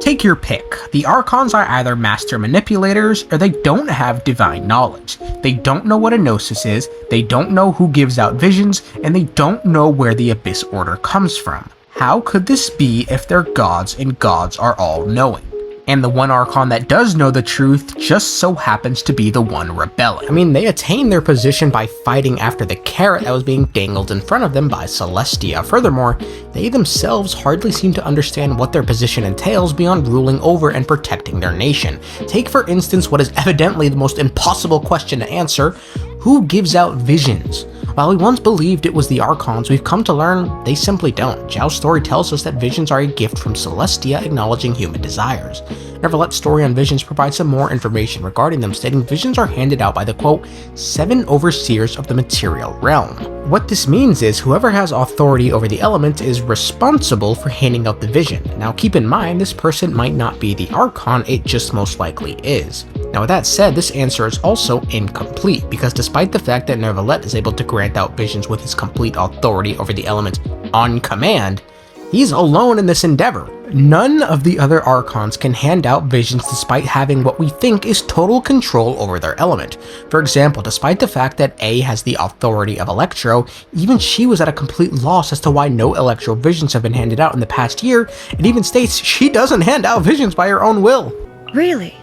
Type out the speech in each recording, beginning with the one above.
Take your pick. The Archons are either master manipulators or they don't have divine knowledge. They don't know what a gnosis is, they don't know who gives out visions, and they don't know where the Abyss Order comes from. How could this be if they're gods and gods are all-knowing? And the one Archon that does know the truth just so happens to be the one rebelling. I mean, they attained their position by fighting after the carrot that was being dangled in front of them by Celestia. Furthermore, they themselves hardly seem to understand what their position entails beyond ruling over and protecting their nation. Take for instance what is evidently the most impossible question to answer: who gives out visions? While we once believed it was the Archons, we've come to learn they simply don't. Zhao's story tells us that visions are a gift from Celestia acknowledging human desires. Neverlet's story on visions provides some more information regarding them, stating visions are handed out by the quote, 7 overseers of the material realm. What this means is whoever has authority over the element is responsible for handing out the vision. Now keep in mind, this person might not be the Archon, it just most likely is. Now with that said, this answer is also incomplete, because despite the fact that Neverlet is able to grant out visions with his complete authority over the element on command, he's alone in this endeavor. None of the other Archons can hand out visions despite having what we think is total control over their element. For example, despite the fact that A has the authority of Electro, even she was at a complete loss as to why no Electro visions have been handed out in the past year, and even states she doesn't hand out visions by her own will. Really?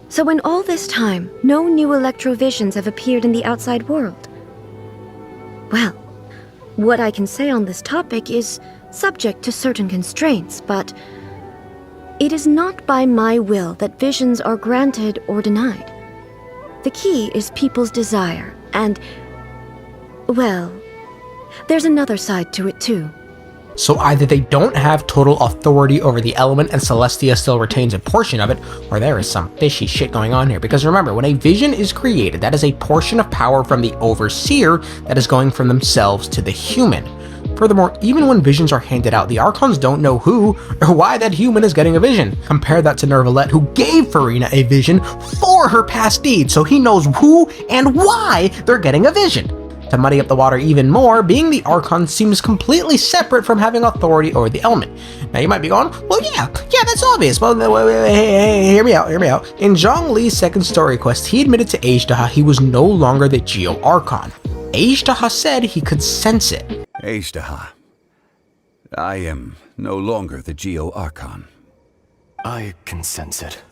So in all this time, no new Electro visions have appeared in the outside world? Well, what I can say on this topic is subject to certain constraints, but it is not by my will that visions are granted or denied. The key is people's desire, and, well, there's another side to it too. So either they don't have total authority over the element and Celestia still retains a portion of it, or there is some fishy shit going on here. Because remember, when a vision is created, that is a portion of power from the overseer that is going from themselves to the human. Furthermore, even when visions are handed out, the Archons don't know who or why that human is getting a vision. Compare that to Neverlet, who gave Furina a vision for her past deeds, so he knows who and why they're getting a vision. To muddy up the water even more, being the Archon seems completely separate from having authority over the element. Now you might be going, well yeah, that's obvious. Well, hey, hear me out. In Zhongli's second story quest, he admitted to Azhdaha he was no longer the Cryo Archon. Azhdaha said he could sense it. Azhdaha, I am no longer the Cryo Archon. I can sense it.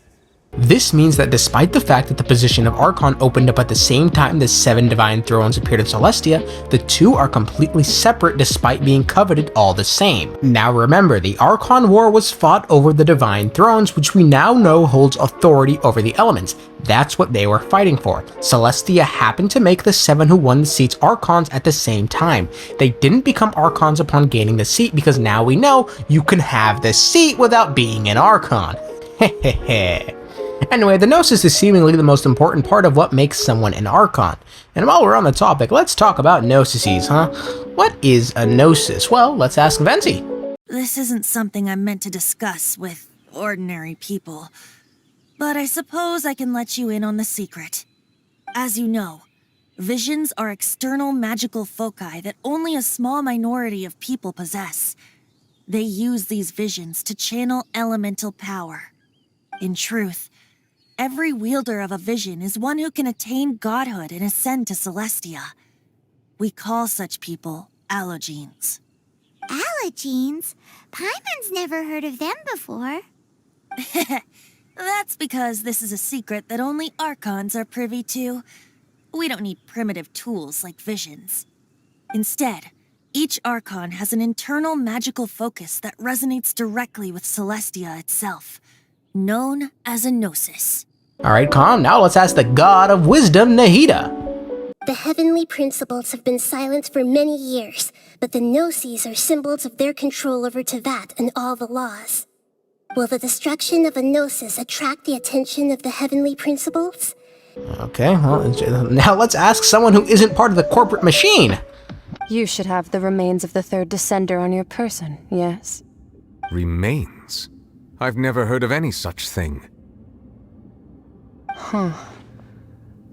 This means that despite the fact that the position of Archon opened up at the same time the 7 divine thrones appeared in Celestia, the two are completely separate despite being coveted all the same. Now remember, the Archon War was fought over the divine thrones, which we now know holds authority over the elements. That's what they were fighting for. Celestia happened to make the 7 who won the seats Archons at the same time. They didn't become Archons upon gaining the seat because now we know you can have the seat without being an Archon. Hehehe. Anyway, the Gnosis is seemingly the most important part of what makes someone an Archon. And while we're on the topic, let's talk about Gnoses, huh? What is a Gnosis? Well, let's ask Venti. This isn't something I'm meant to discuss with ordinary people, but I suppose I can let you in on the secret. As you know, visions are external magical foci that only a small minority of people possess. They use these visions to channel elemental power. In truth, every wielder of a vision is one who can attain godhood and ascend to Celestia. We call such people Allogenes. Allogenes? Paimon's never heard of them before. That's because this is a secret that only Archons are privy to. We don't need primitive tools like visions. Instead, each Archon has an internal magical focus that resonates directly with Celestia itself, known as a Gnosis. Alright, calm. Now let's ask the god of wisdom, Nahida. The heavenly principles have been silent for many years, but the Gnoses are symbols of their control over teyvat and all the laws. Will the destruction of a Gnosis attract the attention of the heavenly principles? Okay, well, now let's ask someone who isn't part of the corporate machine. You should have the remains of the third Descender on your person, yes? Remains? I've never heard of any such thing. Huh.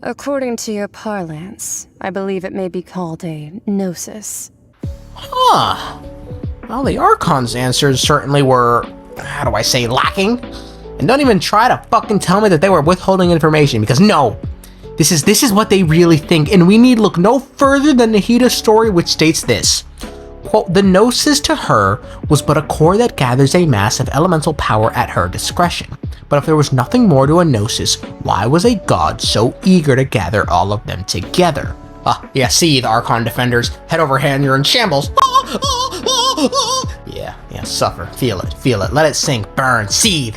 According to your parlance, I believe it may be called a Gnosis. Huh. Well, the Archon's answers certainly were how do I say, lacking. And don't even try to fucking tell me that they were withholding information, because no. This is what they really think, and we need look no further than Nahida's story, which states this. Quote, the Gnosis to her was but a core that gathers a mass of elemental power at her discretion. But if there was nothing more to a Gnosis, why was a god so eager to gather all of them together? Yeah, see the Archon defenders, head over hand, you're in shambles. Yeah, suffer, feel it, let it sink, burn, seethe.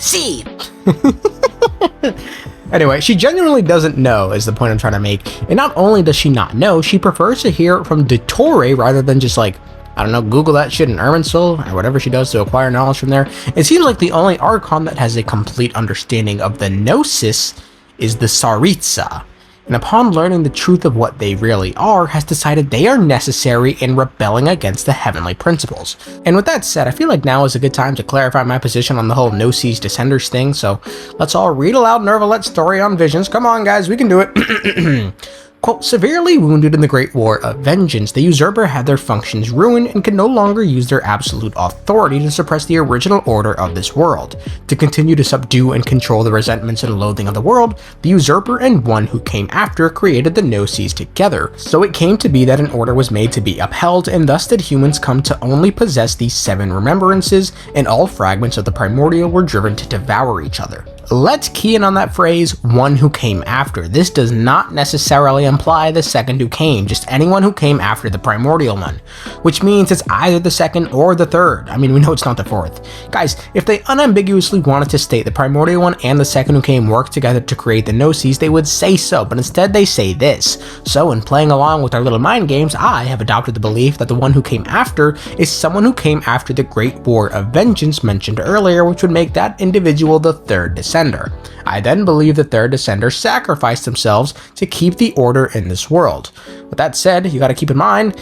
Anyway, she genuinely doesn't know, is the point I'm trying to make. And not only does she not know, she prefers to hear it from Dottore rather than just like, I don't know, Google that shit in Irminsul, or whatever she does to acquire knowledge from there. It seems like the only Archon that has a complete understanding of the Gnosis is the tsarista. And upon learning the truth of what they really are, has decided they are necessary in rebelling against the heavenly principles. And with that said, I feel like now is a good time to clarify my position on the whole Gnoses Descenders thing, so let's all read aloud Nervalet's story on visions. Come on guys, we can do it. Quote, severely wounded in the Great War of Vengeance, the usurper had their functions ruined and could no longer use their absolute authority to suppress the original order of this world. To continue to subdue and control the resentments and loathing of the world, the usurper and one who came after created the Gnosis together. So it came to be that an order was made to be upheld, and thus did humans come to only possess these 7 remembrances, and all fragments of the primordial were driven to devour each other. Let's key in on that phrase, one who came after. This does not necessarily imply the second who came, just anyone who came after the primordial one, which means it's either the second or the third. I mean, we know it's not the fourth. Guys, if they unambiguously wanted to state the primordial one and the second who came worked together to create the Gnosis, they would say so, but instead they say this. So in playing along with our little mind games, I have adopted the belief that the one who came after is someone who came after the Great War of Vengeance mentioned earlier, which would make that individual the third descendant. I then believe the third descender sacrificed themselves to keep the order in this world. With that said, you gotta keep in mind,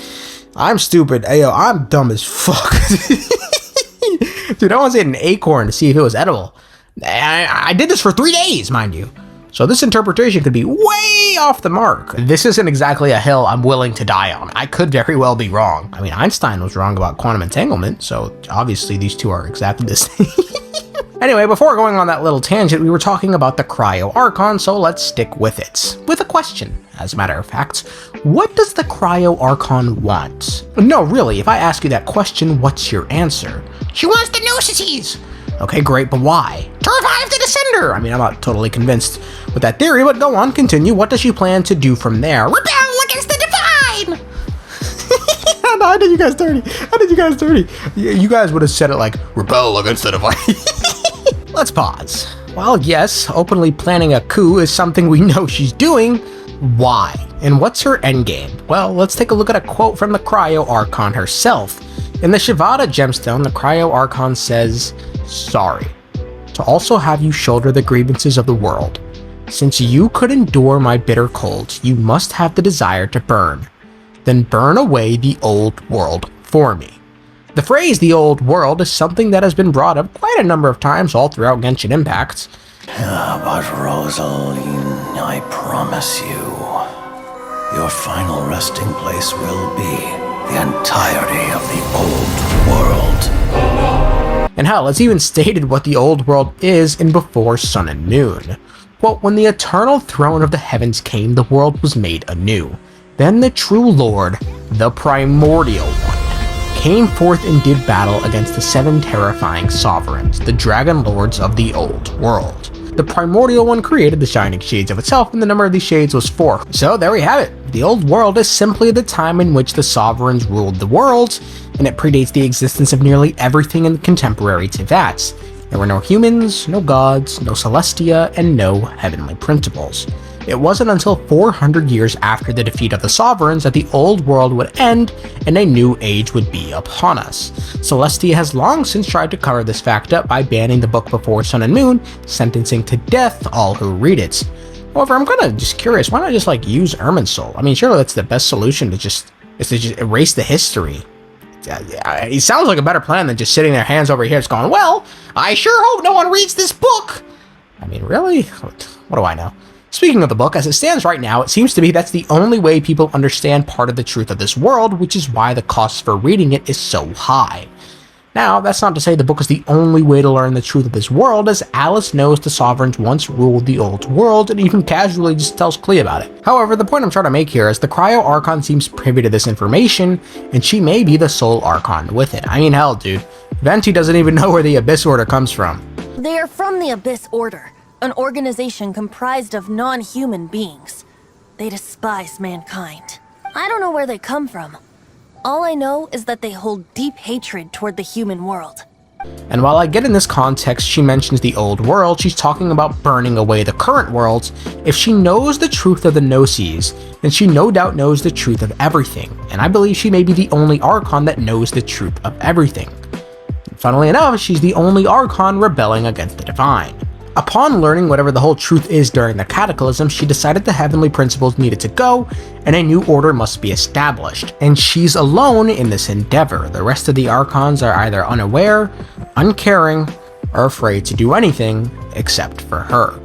I'm stupid. Ayo, I'm dumb as fuck. Dude, I once ate an acorn to see if it was edible. I did this for 3 days, mind you. So this interpretation could be way off the mark. This isn't exactly a hill I'm willing to die on. I could very well be wrong. I mean, Einstein was wrong about quantum entanglement, so obviously these two are exactly the same. Anyway, before going on that little tangent, we were talking about the Cryo Archon, so let's stick with it. With a question, as a matter of fact. What does the Cryo Archon want? No, really, if I ask you that question, what's your answer? She wants the Gnosis! Okay, great, but why? To revive the Descender! I mean, I'm not totally convinced with that theory, but go on, continue. What does she plan to do from there? Rebel against the Divine! How did you guys dirty? You guys would have said it like, rebel against the Divine. Let's pause. While yes, openly planning a coup is something we know she's doing, why? And what's her endgame? Well, let's take a look at a quote from the Cryo Archon herself. In the Shivada gemstone, the Cryo Archon says, sorry, to also have you shoulder the grievances of the world. Since you could endure my bitter cold, you must have the desire to burn. Then burn away the old world for me. The phrase the old world is something that has been brought up quite a number of times all throughout Genshin Impact. But Rosaline, I promise you, your final resting place will be the entirety of the old world. And hell, it's even stated what the old world is in Before Sun and Moon. Quote, when the eternal throne of the heavens came, the world was made anew. Then the true lord, the primordial one, came forth and did battle against the 7 terrifying sovereigns, the dragon lords of the old world. The primordial one created the shining shades of itself, and the number of these shades was 4. So there we have it. The old world is simply the time in which the sovereigns ruled the world, and it predates the existence of nearly everything in contemporary teyvats. There were no humans, no gods, no celestia, and no heavenly principles. It wasn't until 400 years after the defeat of the sovereigns that the old world would end and a new age would be upon us. Celestia has long since tried to cover this fact up by banning the book Before Sun and Moon, sentencing to death all who read it. However, I'm kinda just curious, why not just like use Irminsul? I mean, surely that's the best solution to just erase the history. It sounds like a better plan than just sitting their hands over here just going, well, I sure hope no one reads this book. I mean, really? What do I know? Speaking of the book, as it stands right now, it seems to be that's the only way people understand part of the truth of this world, which is why the cost for reading it is so high. Now, that's not to say the book is the only way to learn the truth of this world, as Alice knows the Sovereigns once ruled the old world and even casually just tells Klee about it. However, the point I'm trying to make here is the Cryo Archon seems privy to this information, and she may be the sole Archon with it. I mean, hell, dude. Venti doesn't even know where the Abyss Order comes from. They are from the Abyss Order, an organization comprised of non-human beings. They despise mankind. I don't know where they come from. All I know is that they hold deep hatred toward the human world. And while I get in this context she mentions the old world, she's talking about burning away the current worlds. If she knows the truth of the Gnosis, then she no doubt knows the truth of everything, and I believe she may be the only Archon that knows the truth of everything. And funnily enough, she's the only Archon rebelling against the Divine. Upon learning whatever the whole truth is during the Cataclysm, she decided the heavenly principles needed to go, and a new order must be established. And she's alone in this endeavor. The rest of the Archons are either unaware, uncaring, or afraid to do anything except for her.